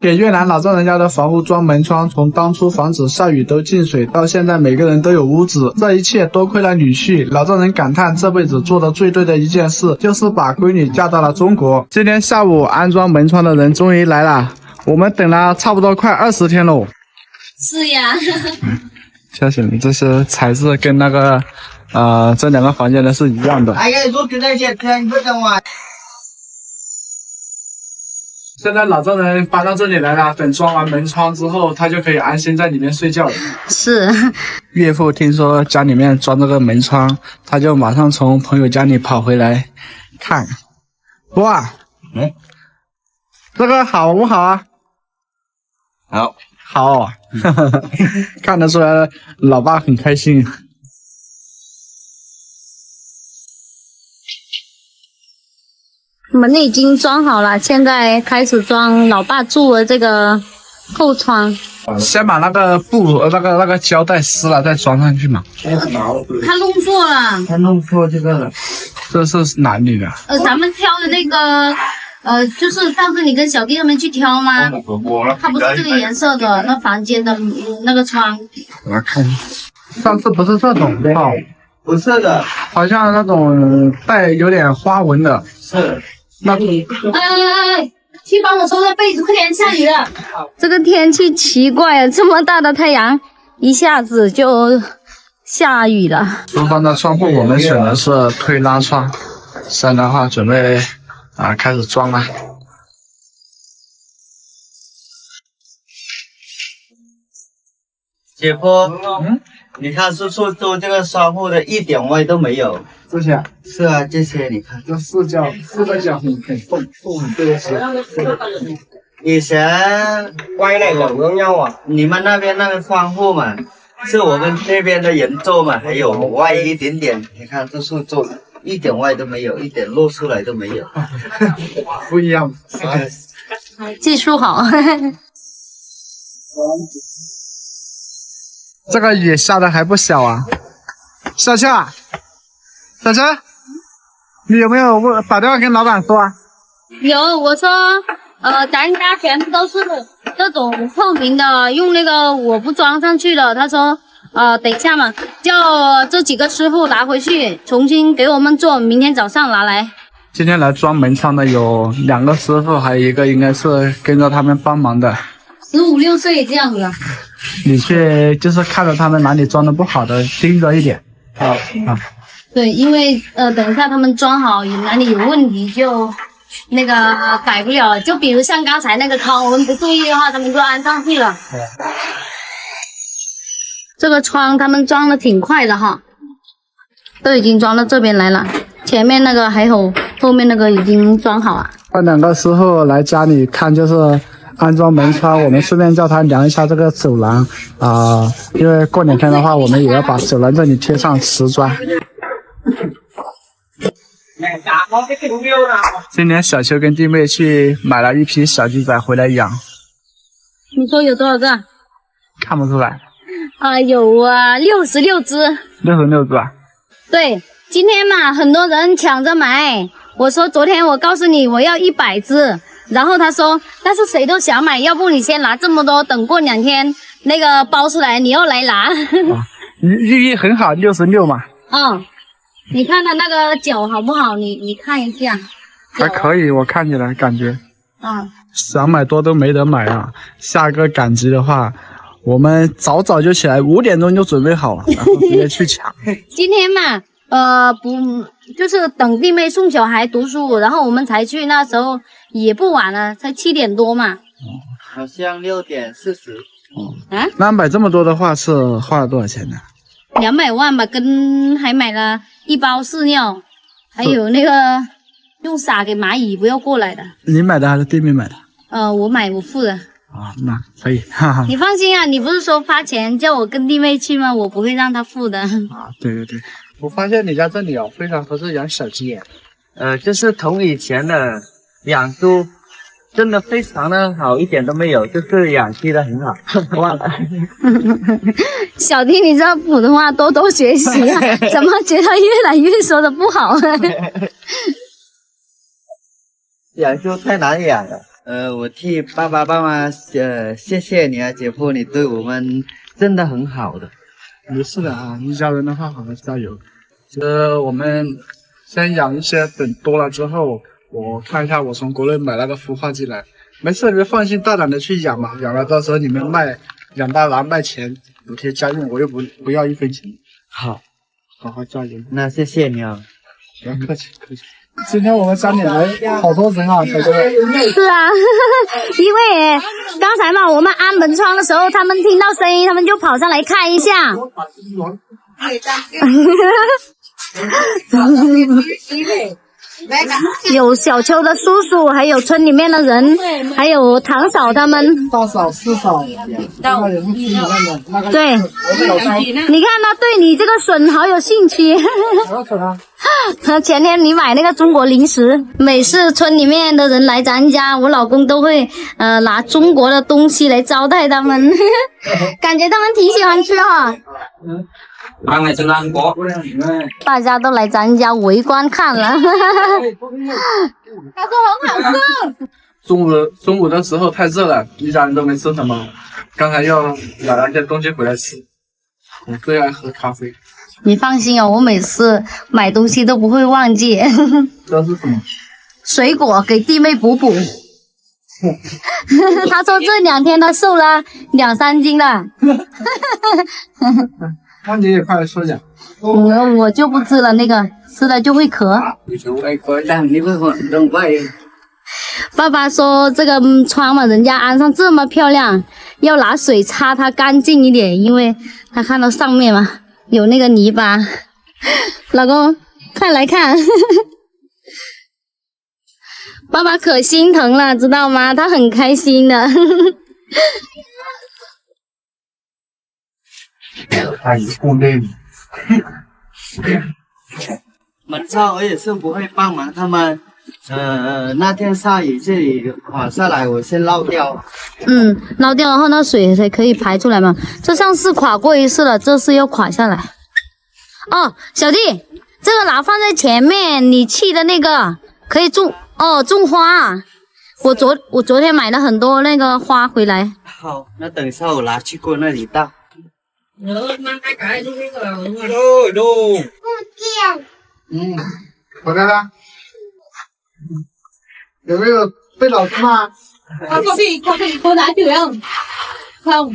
给越南老丈人家的房屋装门窗，从当初防止下雨都进水，到现在每个人都有屋子，这一切多亏了女婿。老丈人感叹这辈子做的最对的一件事，就是把闺女嫁到了中国。今天下午安装门窗的人终于来了，我们等了差不多快20天喽。是呀。谢谢你，这些材质跟那个这2个房间的是一样的。现在老丈人搬到这里来了，等装完门窗之后，他就可以安心在里面睡觉了。是。岳父听说家里面装这个门窗，他就马上从朋友家里跑回来看。哇，这个好不好啊？好，好，看得出来老爸很开心。门已经装好了，现在开始装老爸住的这个后窗。先把那个布那个胶带撕了，再装上去嘛。他弄错了。他弄错这个了。这是哪里的？咱们挑的那个，就是上次你跟小弟他们去挑吗？它不是这个颜色的，那房间的那个窗。我来看一下，上次不是这种哦，不是的，好像那种带有点花纹的。是。那去帮我收个被子，快点，下雨了。这个天气奇怪啊，这么大的太阳，一下子就下雨了。厨房的窗户我们选的是推拉窗，现在的话准备开始装了。姐夫，你看叔叔做这个窗户的一点歪都没有。这些是啊，这些你看，这4个角很缝这些。以前歪那个不要啊，你们那边那个窗户嘛，是我们这边的人做嘛，还有歪一点点。你看这是做的，一点歪都没有，一点露出来都没有。不一样。技术好。这个雨下的还不小啊，小秋，你有没有打电话跟老板说啊？有，我说，咱家全部都是这种透明的，用那个我不装上去了。他说，等一下嘛，叫这几个师傅拿回去，重新给我们做，明天早上拿来。今天来装门窗的有2个师傅，还有一个应该是跟着他们帮忙的。15、16岁这样子。你去就是看着他们哪里装的不好的，盯着一点。好。对，因为等一下他们装好，哪里有问题就那个改不了。就比如像刚才那个窗，我们不注意的话，他们就安上去了。这个窗他们装的挺快的哈，都已经装到这边来了。前面那个还有，后面那个已经装好了。换2个师傅来家里看，就是安装门窗，我们顺便叫他量一下这个走廊因为过2天的话，我们也要把走廊这里贴上瓷砖。今年小秋跟弟妹去买了一批小鸡仔回来养。你说有多少个？看不出来。有66只。66只啊？对，今天嘛，很多人抢着买。我说昨天我告诉你我要100只。然后他说，但是谁都想买，要不你先拿这么多，等过2天那个包出来，你又来拿。寓意很好，66嘛。你看它那个脚好不好？你看一下。还可以，我看起来感觉。想买多都没得买啊！下个赶集的话，我们早就起来，5点钟就准备好了，然后直接去抢。今天嘛，不，就是等弟妹送小孩读书，然后我们才去，那时候也不晚了，才7点多嘛。好像6点40。那买这么多的话是花了多少钱呢？200万吧，还买了1包饲料，还有那个用撒给蚂蚁不要过来的。你买的还是弟妹买的？我付的。那可以，哈哈。你放心啊，你不是说发钱叫我跟弟妹去吗？我不会让她付的。对。我发现你家这里非常合适养小鸡。就是从以前的养猪，真的非常的好，一点都没有，就是养鸡的很好。小弟，你知道普通话多学习啊，怎么觉得越来越说的不好？养猪太难养了。我替爸爸妈妈谢谢你啊，姐夫，你对我们真的很好的。没事的啊，一家人的话好好加油。我们先养一些，等多了之后，我看一下，我从国内买那个孵化机来。没事，你们放心大胆的去养嘛，养了到时候你们养大拿卖钱补贴家用，我又不要1分钱。好，好好加油。那谢谢你啊。不要客气客气。今天我们山里来好多人啊，小哥。是啊，因为刚才嘛，我们安门窗的时候，他们听到声音，他们就跑上来看一下。有小邱的叔叔，还有村里面的人，还有堂嫂他们。大嫂、四嫂，那也是村里面的。对，你看他对你这个笋好有兴趣。好可爱。前天你买那个中国零食，每次村里面的人来咱家，我老公都会拿中国的东西来招待他们，感觉他们挺喜欢吃哈。大家都来咱家围观看了。他说很好吃。中午的时候太热了，一家人都没吃什么，刚才又买了一些东西回来吃。我最爱喝咖啡。你放心哦，我每次买东西都不会忘记。这是什么？水果给弟妹补补。他说这2天他瘦了2、3斤了。那你也快说讲。我就不吃了，那个吃了就会咳。爸爸说这个窗嘛，人家安上这么漂亮，要拿水擦它干净一点，因为他看到上面嘛有那个泥巴。老公，快来看。爸爸可心疼了，知道吗？他很开心的。阿姨顾内。门窗我也是不会帮忙他们。那天下雨这里垮下来，我先捞掉。捞掉，然后那水才可以排出来嘛。这上次垮过一次了，这次又垮下来。哦，小弟，这个拿放在前面，你砌的那个可以种花。我昨天买了很多那个花回来。好，那等一下我拿去锅那里倒。回来了。有没有被老师骂？我拿去了。không。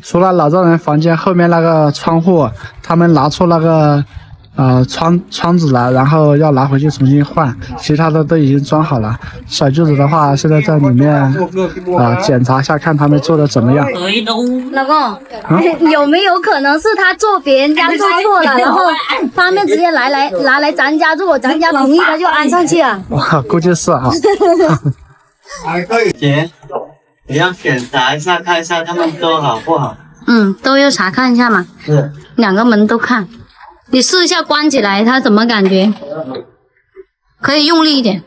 除了老丈人房间后面那个窗户，他们拿出那个窗子来，然后要拿回去重新换，其他的都已经装好了。小舅子的话，现在在里面检查一下，看他们做的怎么样。老公，有没有可能是他做别人家做错了，然后他们直接拿来咱家，如果咱家同意，他就安上去了？哇，估计是啊。姐，你要检查一下，看一下他们都好不好？都要查看一下嘛。是，2个门都看。你试一下关起来，它怎么感觉？可以用力一点。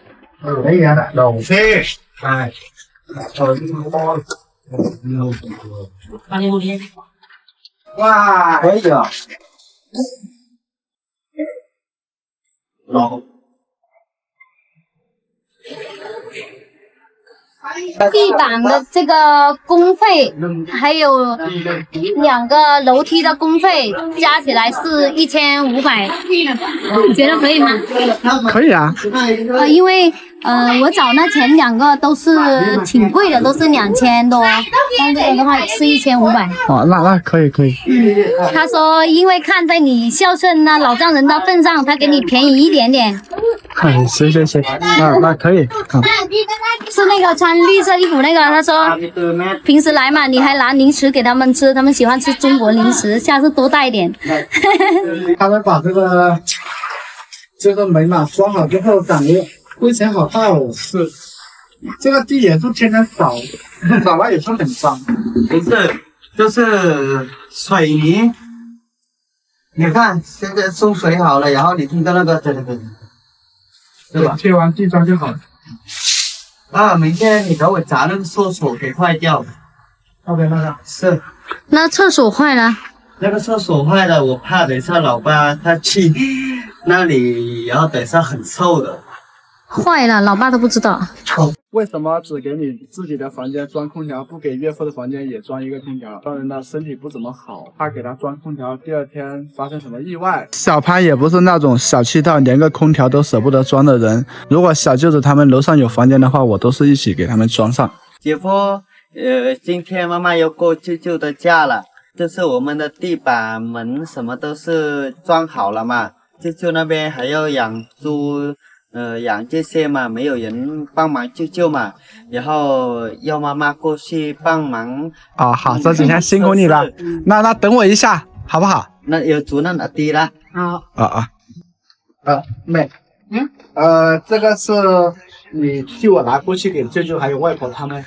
哇，可以啊。地板的这个工费，还有2个楼梯的工费，加起来是1500，你觉得可以吗？可以啊。因为我找那前2个都是挺贵的，都是2000多，但这个的话是1500。哦，那可以。他说，因为看在你孝顺那老丈人的份上，他给你便宜一点点。行，那可以。是那个穿绿色衣服那个，他说平时来嘛，你还拿零食给他们吃，他们喜欢吃中国零食，下次多带一点。他们把这个门嘛装好之后，感觉灰尘好大哦。是，这个地也是天天扫了也是很脏。不是，就是水泥。你看，现在送水好了，然后你听到那个对吧？贴完地砖就好了。明天你给我砸那个厕所给坏掉。那边那个是。那厕所坏了？那个厕所坏了，我怕等一下老爸他去那里，然后等一下很臭的。坏了，老爸都不知道。为什么只给你自己的房间装空调，不给岳父的房间也装一个空调？当然的身体不怎么好，怕给他装空调，第二天发生什么意外。小潘也不是那种小气到连个空调都舍不得装的人。如果小舅子他们楼上有房间的话，我都是一起给他们装上。姐夫，今天妈妈要过舅舅的家了，就是我们的地板、门什么都是装好了嘛。舅舅那边还要养猪。养这些嘛，没有人帮忙舅舅嘛，然后要妈妈过去帮忙。啊，好，这几天辛苦你了。那等我一下，好不好？那有主任阿弟啦。好。妹，这个是你替我拿过去给舅舅还有外婆他们。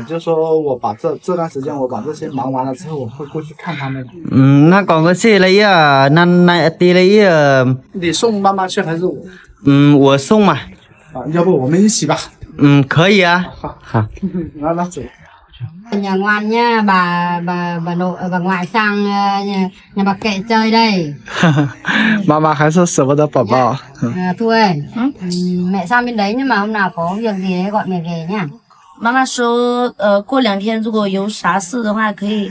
就说我把这段时间我把这些忙完了之后，我会过去看他们。那còn cái gì lấy à? Năm nay đi lấy你送妈妈去还是我？我送嘛。要不我们一起吧。可以啊。好。那走。Nhà ngoan nha, bà nội bà ngoại sang nhà bà kệ chơi đây. 妈妈还是舍不得宝宝。Thu ơi, mẹ sang bên đấy nhưng mà hôm nào có việc gì đấy gọi mẹ về nha. 妈妈说，过2天如果有啥事的话，可以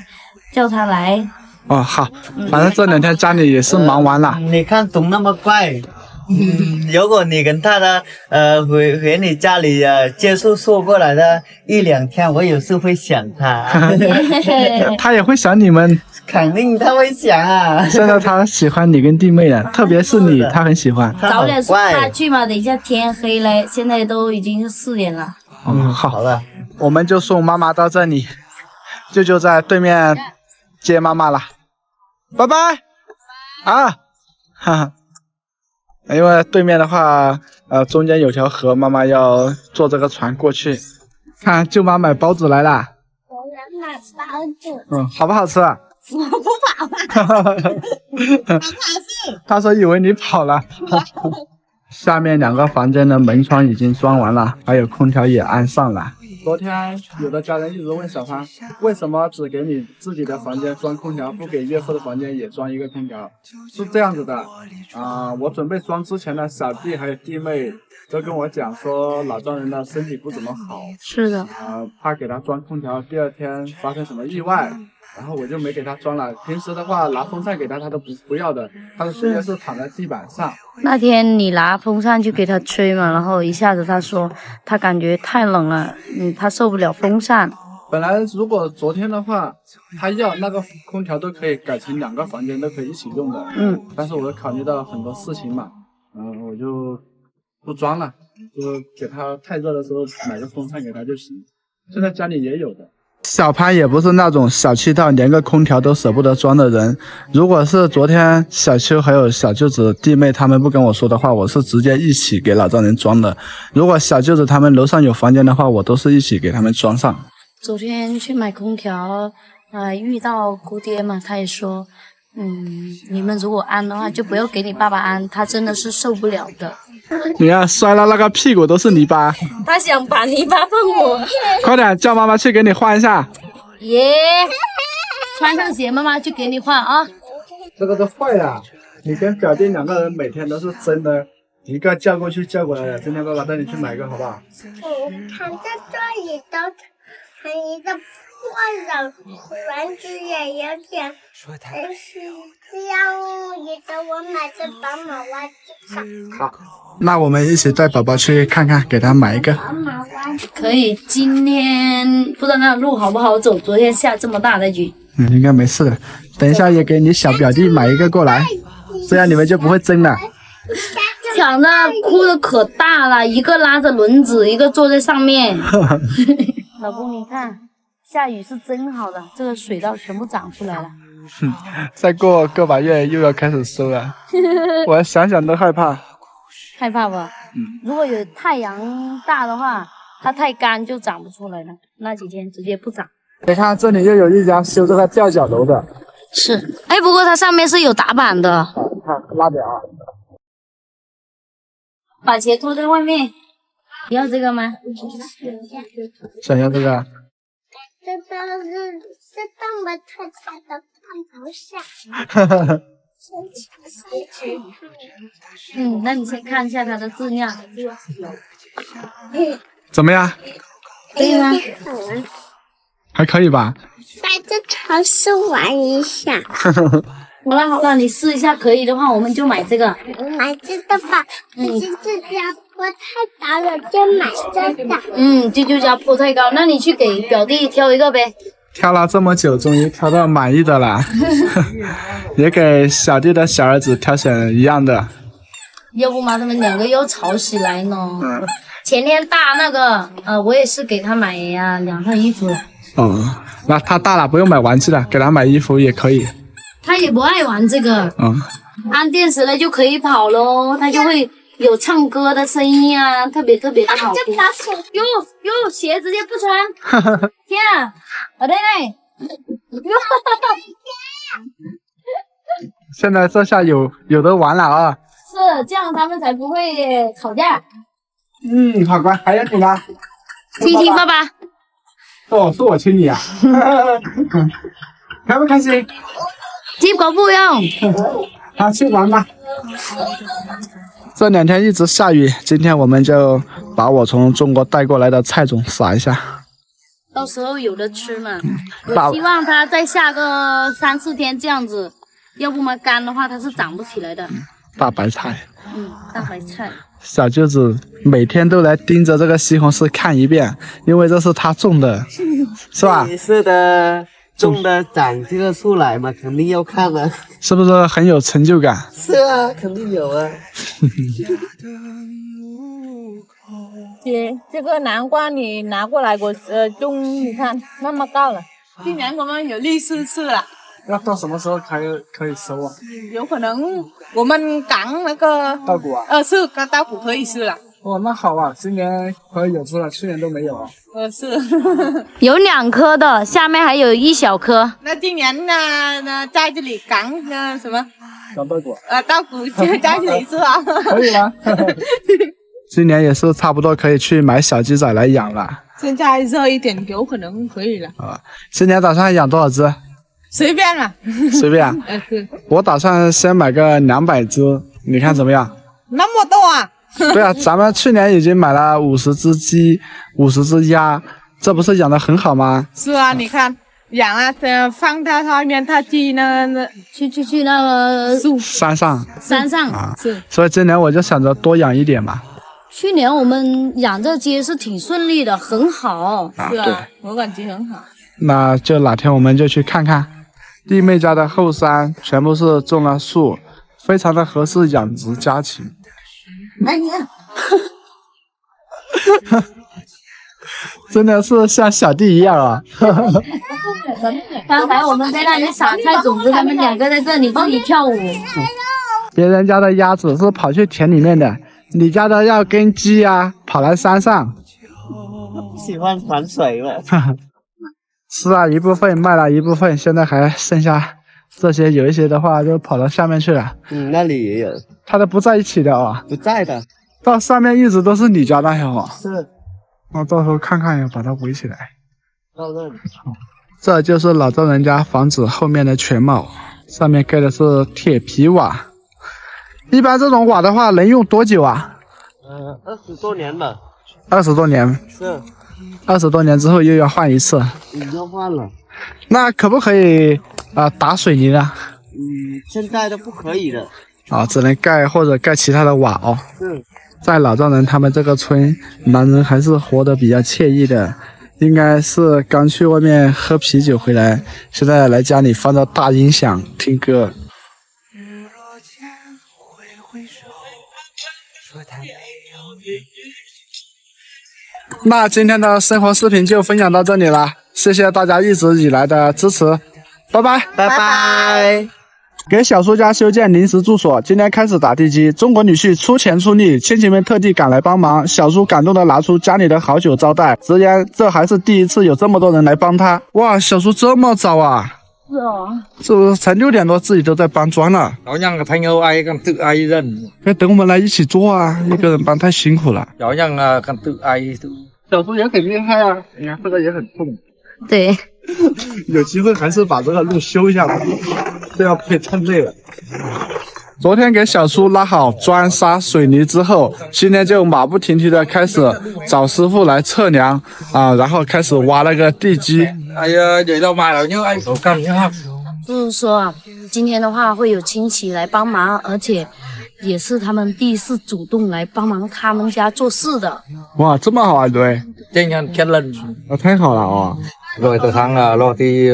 叫他来。哦，好，反正这2天家里也是忙完了。你看总那么快。如果你跟他的回你家里接受说过来的1、2天，我有时会想他。他也会想你们。肯定他会想啊。现在他喜欢你跟弟妹了，特别是你，他很喜欢。早点送他去嘛，等一下天黑了，现在都已经是4点了。好了，我们就送妈妈到这里，舅舅在对面接妈妈了，拜拜。啊，哈哈。因为对面的话，中间有条河，妈妈要坐这个船过去。看，舅妈买包子来了。我要买包子。好不好吃？我不跑了。他说以为你跑了。下面2个房间的门窗已经装完了，还有空调也安上了。昨天有的家人一直问小潘，为什么只给你自己的房间装空调，不给岳父的房间也装一个空调？是这样子的，我准备装之前呢，小弟还有弟妹都跟我讲说，老丈人的身体不怎么好。是的。怕给他装空调，第二天发生什么意外。然后我就没给他装了。平时的话拿风扇给他，他都不要的，他的直接是躺在地板上。那天你拿风扇去给他吹嘛，然后一下子他说他感觉太冷了，他受不了风扇。本来如果昨天的话，他要那个空调都可以改成2个房间都可以一起用的。但是我考虑到很多事情嘛，我就不装了，就给他太热的时候买个风扇给他就行。现在家里也有的。小潘也不是那种小气到连个空调都舍不得装的人。如果是昨天小秋还有小舅子弟妹他们不跟我说的话，我是直接一起给老丈人装的。如果小舅子他们楼上有房间的话，我都是一起给他们装上。昨天去买空调，遇到姑爹嘛，他也说，你们如果安的话，就不要给你爸爸安，他真的是受不了的。你看摔了那个屁股都是泥巴。他想把泥巴放我。快点叫妈妈去给你换一下。耶，穿上鞋，妈妈去给你换啊。这个都坏了，你跟表弟2个人每天都是争的，一个叫过去叫过来的。今天爸爸带你去买一个好不好？躺在这里都成一个破了，玩具也有点，但是这样也给我买这宝马玩具吧。好，那我们一起带宝宝去看看，给他买一个。宝马玩具可以，今天不知道那路好不好走，昨天下这么大的雨。应该没事的。等一下也给你小表弟买一个过来，这样你们就不会争了。抢着哭的可大了，一个拉着轮子，一个坐在上面。老公，你看，下雨是真好的，这个水稻全部长出来了。再过个把月又要开始收了，我想想都害怕。害怕吧？如果有太阳大的话，它太干就长不出来了，那几天直接不长。你看这里又有一家修这个吊脚楼的。是，哎，不过它上面是有打板的。看拉表啊。把鞋脱在外面。你要这个吗？想要这个？这都是我特产的棒头扇。那你先看一下它的质量，怎么样？可以吗？还可以吧？带着超市玩一下。好了，你试一下，可以的话我们就买这个。买这个吧，可是这家坡太高了，就买这个。这就叫坡太高，那你去给表弟挑一个呗。挑了这么久，终于挑到满意的了，也给小弟的小儿子挑选一样的。要不嘛，他们两个又吵起来呢。前天大那个，我也是给他买呀2套衣服。那他大了不用买玩具了，给他买衣服也可以。他也不爱玩这个。按电池了就可以跑咯，他就会有唱歌的声音啊，特别的好听。哟，鞋直接不穿。天啊，我的嘞！现在这下有的玩了啊！是这样，他们才不会吵架。好乖，还有你吗？亲爸爸。是我亲你啊！开不开心？亲狗不用。好，去玩吧。这2天一直下雨，今天我们就把我从中国带过来的菜种撒一下，到时候有的吃嘛。我希望它再下个3、4天这样子，要不嘛干的话它是长不起来的。大白菜。大白菜。小舅子每天都来盯着这个西红柿看一遍，因为这是他种的，是吧？是的，种的长这个出来嘛，肯定要看啊。是不是很有成就感？是啊，肯定有啊。姐，这个南瓜你拿过来我种，你看那么高了。今年我们有利是吃了。要到什么时候可以收啊？有可能我们赶那个稻谷啊？是赶稻谷可以吃了。那好啊，今年可以有出了，去年都没有啊。是。有2颗的，下面还有1小颗。那今年呢，在这里赶什么？赶稻谷。稻谷就在这里是吧？可以吗？今年也是差不多可以去买小鸡仔来养了。现在热一点，有可能可以了。今年打算养多少只？随便了。随便。是。我打算先买个200只，你看怎么样？那么多啊！对啊，咱们去年已经买了50只鸡，50只鸭，这不是养得很好吗？是啊，你看养啊，放在外面，它鸡呢，去那个山上啊。是。所以今年我就想着多养一点嘛。去年我们养这鸡是挺顺利的，很好。是啊，我感觉很好。那就哪天我们就去看看。弟妹家的后山全部是种了树，非常的合适养殖家禽。来你。真的是像小弟一样啊！刚才我们在那里撒菜种子，他们2个在这里自己跳舞。别人家的鸭子是跑去田里面的，你家的要跟鸡啊跑来山上。喜欢玩水嘛。吃了一部分，卖了一部分，现在还剩下这些，有一些的话就跑到下面去了。那里也有。它都不在一起的啊？不在的。到上面一直都是你家那条啊？是。到时候看看，要把它围起来。到这里。这就是老丈人家房子后面的全貌，上面盖的是铁皮瓦。一般这种瓦的话能用多久啊？20多年了。20多年。是。20多年之后又要换一次。要换了。那可不可以打水泥呢？现在都不可以了。只能盖或者盖其他的瓦哦。是。在老丈人他们这个村，男人还是活得比较惬意的，应该是刚去外面喝啤酒回来，现在来家里放着大音响听歌。那今天的生活视频就分享到这里了，谢谢大家一直以来的支持，拜拜，拜拜。给小叔家修建临时住所，今天开始打地基，中国女婿出钱出力，亲戚们特地赶来帮忙，小叔感动的拿出家里的好酒招待，直言这还是第一次有这么多人来帮他。哇，小叔这么早啊？是啊，是不是才6点多自己都在搬砖了？有人朋友嗌咁tự ai人，等我们来一起做啊，一个人搬太辛苦了。有人啊咁tự ai。小叔也很厉害啊，你看这个也很痛。对，有机会还是把这个路修一下吧。这要被蹭累了。昨天给小叔拉好砖沙水泥之后，今天就马不停蹄的开始找师傅来测量啊，然后开始挖那个地基。哎呀，vậy đâu mà nhớ anh có cần nhá. 就是说啊，今天的话会有亲戚来帮忙，而且也是他们第一次主动来帮忙他们家做事的。哇，这么好啊，对， Trên anh khen lần. 太好了哦。 Rồi từ tháng lo thì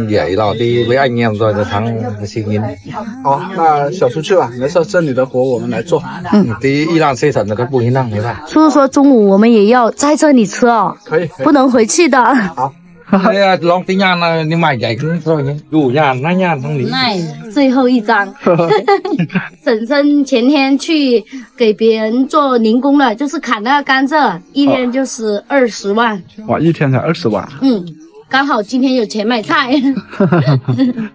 vậy lo thì với anh em rồi từ tháng xin nhìn. 好，那小叔去吧，没事，这里的活我们来做。Tí Iran xây thần là các bùi năng thế này. 叔叔说中午我们也要在这里吃哦，可以，不能回去的。 Thế long tí nhan là nhưng mà vậy cũng rồi nhé. Đủ nhan, nát nhan không lý. 那最后一张，婶婶前天去给别人做零工了，就是砍那个甘蔗，一天就是20万。哇，一天才20万。刚好今天有钱买菜。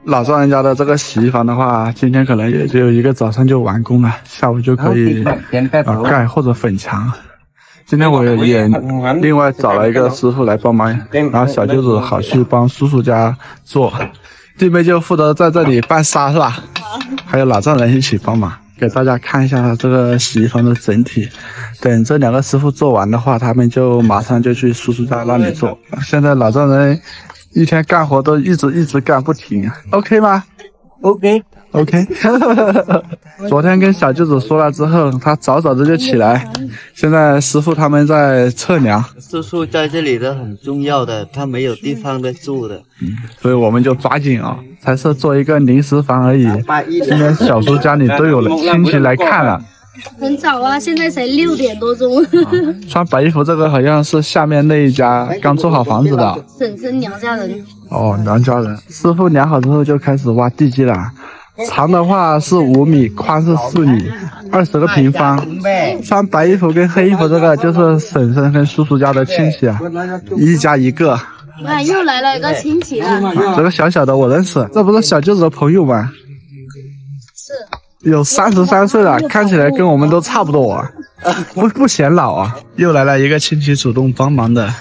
老丈人家的这个洗衣房的话，今天可能也就一个早上就完工了，下午就可以盖或者粉墙。今天我也另外找了一个师傅来帮忙，然后小舅子好去帮叔叔家做，弟妹就负责在这里拌沙是吧？还有老丈人一起帮忙，给大家看一下这个洗衣房的整体。等这2个师傅做完的话，他们就马上就去叔叔家那里做。现在老丈人一天干活都一直干不停 ，OK 吗 ？OK。昨天跟小舅子说了之后，他早的就起来。现在师傅他们在测量。住宿在这里的很重要的，他没有地方的住的。所以我们就抓紧啊，才是做一个临时房而已。今天小叔家里都有了亲戚来看了。很早啊，现在才6点多钟。穿白衣服这个好像是下面那一家刚做好房子的。婶婶娘家人。哦，娘家人。师傅量好之后就开始挖地基了。长的话是5米，宽是4米，20个平方。穿白衣服跟黑衣服这个就是婶婶跟叔叔家的亲戚啊，一家一个。哇，又来了一个亲戚了。这个小小的我认识，这不是小舅子的朋友吗？是。有33岁了，看起来跟我们都差不多啊，不显老啊。又来了一个亲戚主动帮忙的，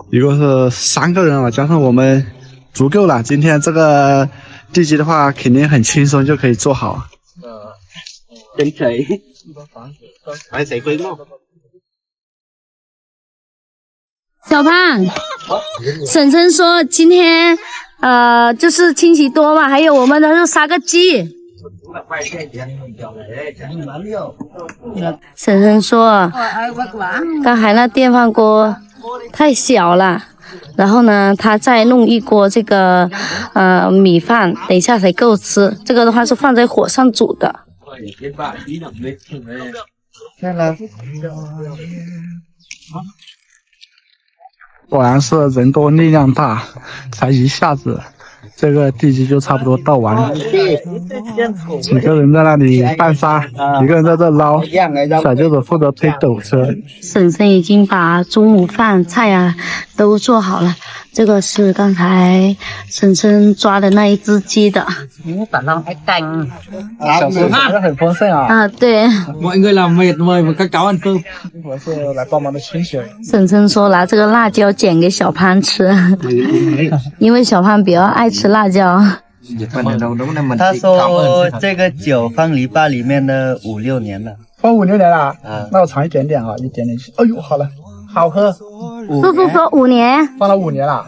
一共是3个人啊，加上我们足够了。今天这个地基的话，肯定很轻松就可以做好。真谁？还谁规模？小胖，婶婶说今天就是亲戚多嘛，还有我们的就杀个鸡。婶婶说，刚才那电饭锅太小了，然后呢，他再弄一锅这个米饭，等一下才够吃。这个的话是放在火上煮的。果然是人多力量大，才一下子这个地基就差不多倒完了。几个人在那里拌沙，一个人在这捞，小舅子负责推斗车。婶婶已经把中午饭菜啊都做好了，这个是刚才婶婶抓的那一只鸡的。小叔吃的很丰盛啊。啊，对。Mọi người làm mệt mời các cháu ăn cơm. 我是来帮忙的亲戚。婶婶说拿这个辣椒剪给小潘吃，因为小潘比较爱吃辣椒。他说这个酒放篱笆里面的5、6年了。放5、6年了？那我尝一点点啊，一点点去。哎呦，好了，好喝。叔叔说5年。放了5年了。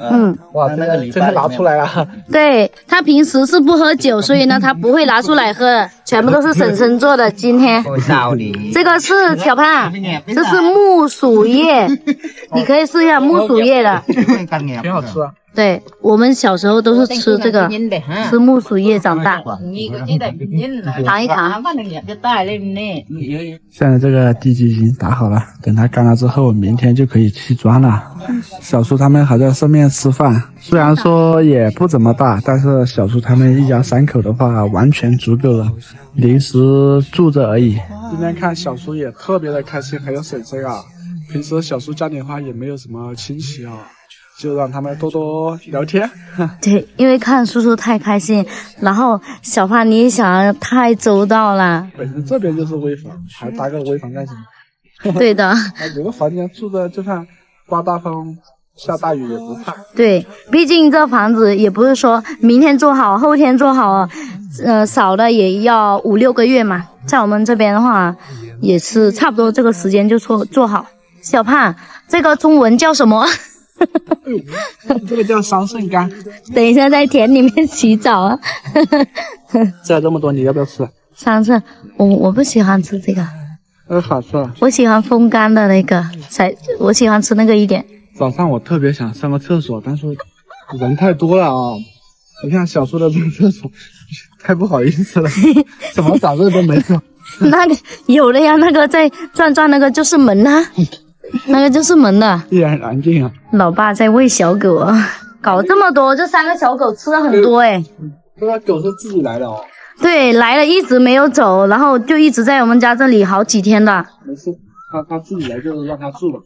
哇，这个真的拿出来了。对，他平时是不喝酒，所以呢他不会拿出来喝的，全部都是婶婶做的。今天这个是小胖，这是木薯叶，你可以试一下木薯叶的，挺好吃啊。对，我们小时候都是吃这个，吃木薯叶长大。尝一尝。现在这个地基已经打好了，等它干了之后，明天就可以砌砖了。小叔他们还在上面吃饭，虽然说也不怎么大，但是小叔他们一家3口的话，完全足够了，临时住着而已。今天看小叔也特别的开心，还有婶婶啊。平时小叔家里的话也没有什么亲戚啊。就让他们多多聊天。对，因为看叔叔太开心，然后小胖你也想太周到了。本身这边就是危房，还搭个危房干什么？对的。有个房间住着，就算刮大风下大雨也不怕。对，毕竟这房子也不是说明天做好，后天做好，少的也要5、6个月嘛。在我们这边的话，也是差不多这个时间就做好。小胖，这个中文叫什么？这个叫桑葚干。等一下在田里面洗澡啊。摘这么多，你要不要吃？桑葚，我不喜欢吃这个。好吃了。我喜欢风干的那个，我喜欢吃那个一点。早上我特别想上个厕所，但是人太多了啊！你看小叔的这个厕所，太不好意思了，怎么找这都没有。那个有的呀，那个在转那个就是门啊，那个就是门的。依然很安静啊。老爸在喂小狗啊，搞这么多，这3个小狗吃了很多哎。这个狗是自己来的哦。对，来了一直没有走，然后就一直在我们家这里好几天的。没事，他自己来就是让他住了。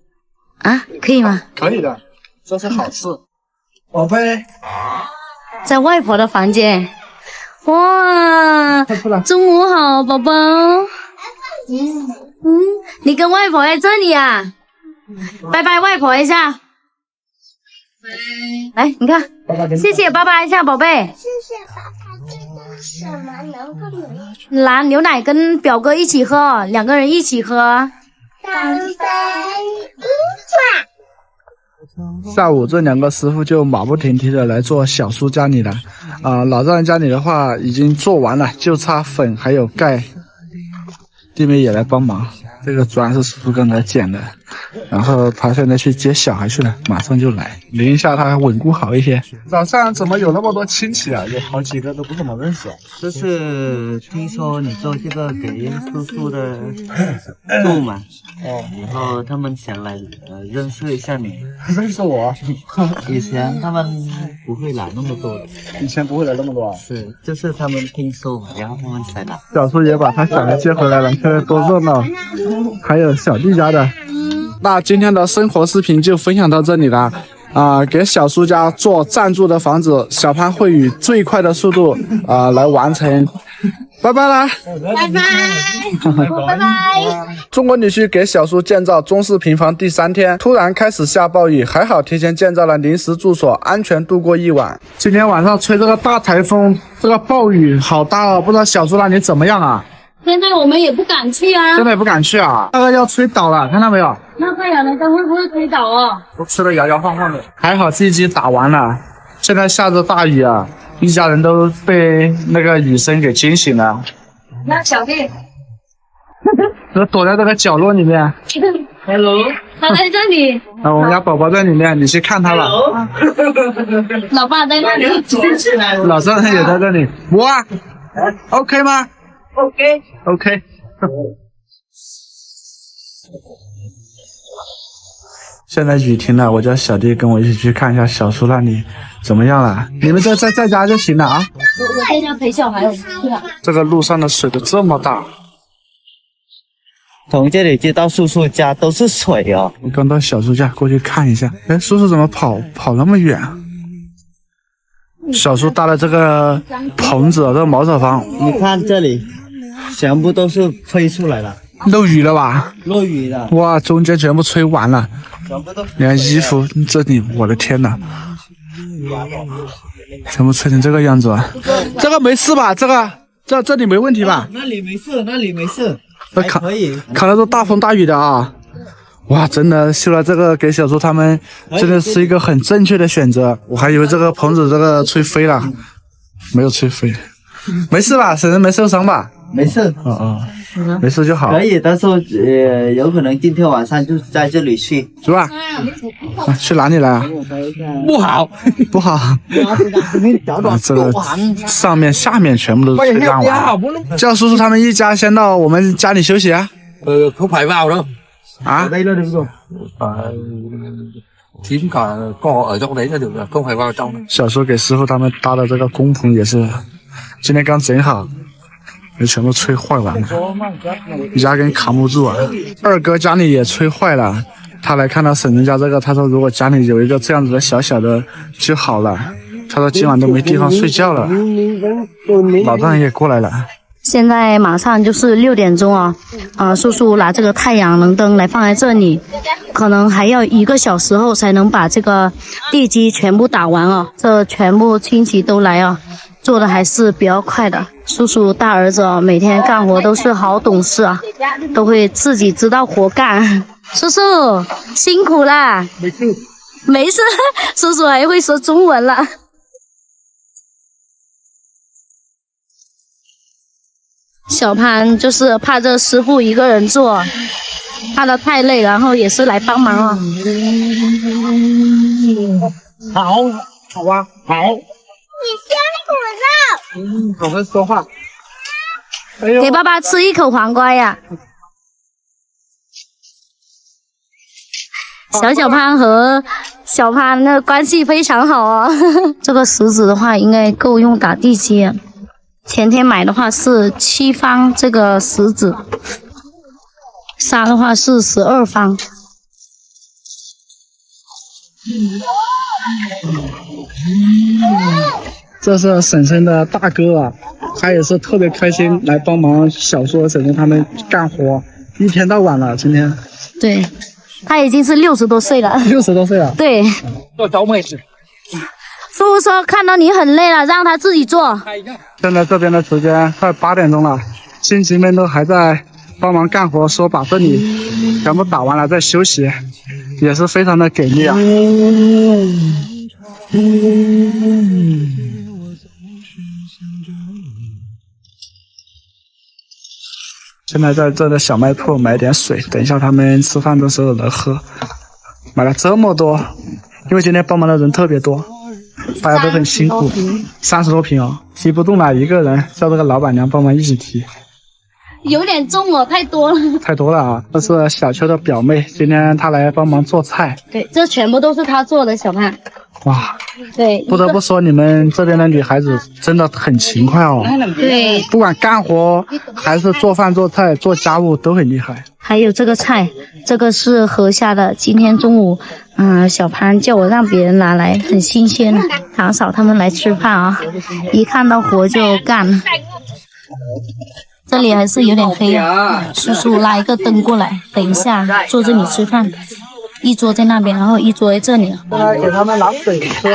啊，可以吗？可以的，这是好事。宝贝，在外婆的房间。哇，中午好，宝宝。你跟外婆在这里啊？拜拜外婆一下。来，你看，谢谢爸爸一下，宝贝。谢谢爸爸。这个什么能不能？拿牛奶跟表哥一起喝，2个人一起喝。干杯！下午这2个师傅就马不停蹄的来做小叔家里的，老丈人家里的话已经做完了，就差粉还有盖。弟妹也来帮忙，这个砖是叔叔刚才捡的，然后他现在去接小孩去了，马上就来淋一下，他稳固好一些。早上怎么有那么多亲戚啊？有好几个都不怎么认识。这是听说你做这个给叔叔的住嘛，然后他们想来认识一下你。认识我？以前他们不会来那么多的。以前不会来那么多。是，就是他们听说，然后他们才来。小叔也把他小孩接回来了，看看多热闹。还有小弟家的。那今天的生活视频就分享到这里了。给小叔家做暂住的房子，小潘会以最快的速度来完成。拜拜啦！拜拜，拜拜。中国女婿给小叔建造中式平房第3天，突然开始下暴雨，还好提前建造了临时住所，安全度过一晚。今天晚上吹这个大台风，这个暴雨好大哦，不知道小叔那里怎么样啊？现在我们也不敢去啊。现在也不敢去啊，那个要吹倒了，看到没有？那太阳能灯会不会吹倒哦？都吹得摇摇晃晃的。还好这一集打完了，现在下着大雨啊，一家人都被那个雨声给惊醒了。那小弟，都躲在这个角落里面。Hello， 他在这里。我们家宝宝在里面，你去看他吧。老爸在那里。老丈人也在这里。哇 ，OK 吗 ？OK。现在雨停了，我叫小弟跟我一起去看一下小叔那里怎么样了。你们在家就行了啊。我在家陪小孩。这个路上的水都这么大。从这里接到叔叔家都是水哦。我刚到小叔家过去看一下，哎，叔叔怎么跑那么远啊？小叔搭的这个棚子，这个茅草房，你看这里，全部都是吹出来了。漏雨了吧？落雨了。哇，中间全部吹完了。全部都。你看衣服这里，我的天哪！全部吹成这个样子啊！这个没事吧？这里没问题吧？那里没事，那里没事。那可以。看来都大风大雨的啊！哇，真的修了这个给小叔他们，真的是一个很正确的选择。我还以为这个棚子这个吹飞了，没有吹飞，没事吧？婶婶没受伤吧？没事。没事就好。可以，但是有可能今天晚上就在这里睡，是吧？去哪里了？不好，不好。这个上面下面全部都吹烂完了。叫叔叔他们一家先到我们家里休息啊。không phải vào đâu. À? Đây là được rồi. Thím cả co ở trong đấy là được rồi, không phải vào trong. 小叔给师傅他们搭的这个工棚也是，今天刚整好，也全部吹坏完了，压根扛不住啊。二哥家里也吹坏了，他来看到婶婶家这个，他说如果家里有一个这样子的小小的就好了。他说今晚都没地方睡觉了。老丈人也过来了。现在马上就是6点钟啊，叔叔拿这个太阳能灯来放在这里，可能还要1个小时后才能把这个地基全部打完啊。这全部亲戚都来啊，做的还是比较快的。叔叔大儿子啊，每天干活都是好懂事啊，都会自己知道活干。叔叔辛苦啦，没事，叔叔还会说中文了。小潘就是怕这师傅一个人做，怕他太累，然后也是来帮忙啊。好啊，好。你辛苦了。好会说话。哎呦，给爸爸吃一口黄瓜呀。小潘和小潘的关系非常好啊。这个石子的话，应该够用打地基啊。前天买的话是7方这个石子，沙的话是12方。这是婶婶的大哥啊，他也是特别开心来帮忙小叔和婶婶他们干活，一天到晚了。今天对，他已经是60多岁了。60多岁了。对。做招妹子。叔叔说看到你很累了，让他自己做。现在这边的时间快8点钟了，亲戚们都还在帮忙干活，说把这里全部打完了再休息，也是非常的给力啊。现在在这的小卖铺买点水，等一下他们吃饭的时候能喝。买了这么多，因为今天帮忙的人特别多。大家都很辛苦，30多瓶哦，提不动了，一个人叫这个老板娘帮忙一起提，有点重哦，太多了。太多了啊！这是小秋的表妹，今天她来帮忙做菜。对，这全部都是她做的，小潘。哇，对，不得不说你们这边的女孩子真的很勤快哦。对，不管干活还是做饭做菜做家务都很厉害。还有这个菜，这个是河虾的，今天中午小潘叫我让别人拿来，很新鲜。堂嫂他们来吃饭啊，一看到活就干。这里还是有点黑啊，叔叔拉一个灯过来，等一下坐这里吃饭。一桌在那边，然后一桌在这里。给他们拿水喝。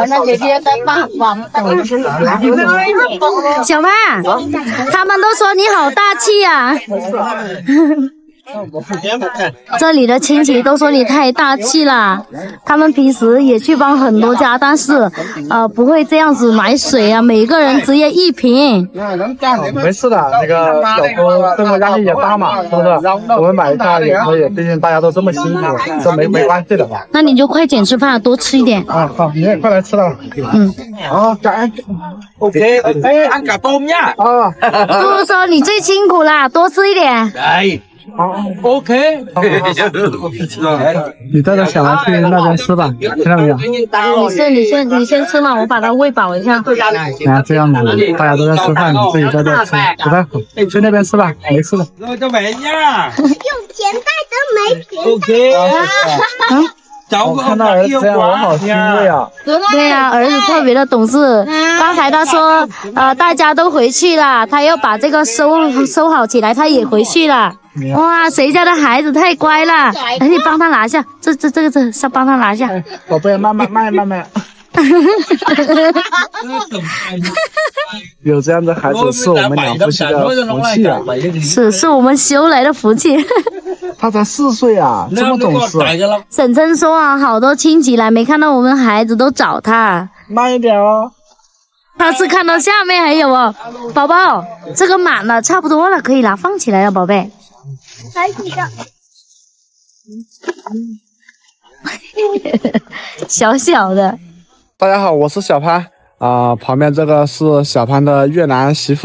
那姐姐在帮忙。小潘，他们都说你好大气呀。这里的亲戚都说你太大气了，他们平时也去帮很多家，但是不会这样子买水啊，每个人只有1瓶。没事的，那个小哥生活压力也大嘛，是不是？我们买一下也可以，毕竟大家都这么辛苦，这没关系的。那你就快点吃饭，多吃一点。啊，好，你也快来吃了。好，感恩。OK， 哎，ăn cả tôm nha。叔叔说你最辛苦啦，多吃一点。Đây。OK。你带着小孩去那边吃吧，听到没有？你先吃嘛，我把它喂饱一下。啊，这样子，大家都在吃饭，你自己在这吃，不太好。去那边吃吧，没事的。Rồi cho mẹ nha。用钱袋的没钱。 OK。我看到儿子这样，我好欣慰啊！对呀，儿子特别的懂事。刚才他说，大家都回去了，他要把这个收好起来，他也回去了。哇，谁家的孩子太乖了？哎，你帮他拿下，这是帮他拿下。宝贝，慢慢。有这样的孩子是我们两夫妻的福气啊！是我们修来的福气。他才4岁啊，这么懂事。婶婶说啊，好多亲戚来没看到我们孩子都找他。慢一点哦。他是看到下面还有哦，宝宝，这个满了，差不多了，可以拿放起来了，宝贝。还有一个。小小的。大家好，我是小潘啊，旁边这个是小潘的越南媳妇。